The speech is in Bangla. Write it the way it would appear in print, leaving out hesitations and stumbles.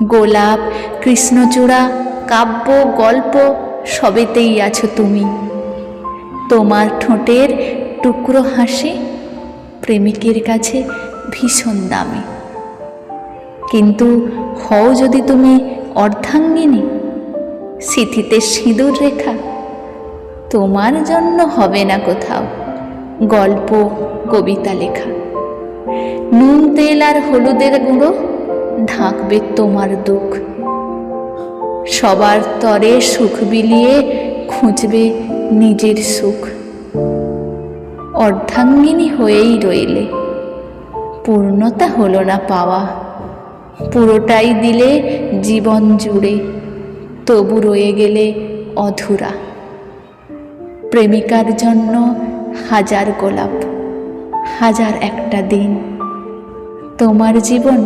গোলাপ, কৃষ্ণচূড়া, কাব্য, গল্প সবেতেই আছো তুমি। তোমার ঠোঁটের টুকরো হাসি প্রেমিকের কাছে ভীষণ দামি। কিন্তু হও যদি তুমি অর্ধাঙ্গিনী, সিঁথিতে সিঁদুর রেখা, তোমার জন্য হবে না কোথাও গল্প কবিতা লেখা। নুন তেল আর হলুদের গুঁড়ো ঢাকবে তোমার দুঃখ। সবার তরে সুখ বিলিয়ে খুঁজবে নিজের সুখ। অর্ধাঙ্গিনী হয়েই রইলে, পূর্ণতা হলো না পাওয়া। পুরোটাই দিলে জীবন জুড়ে, তবু রয়ে গেলে অধুরা। প্রেমিকার জন্য হাজার গোলাপ, হাজার একটা দিন। তোমার জীবন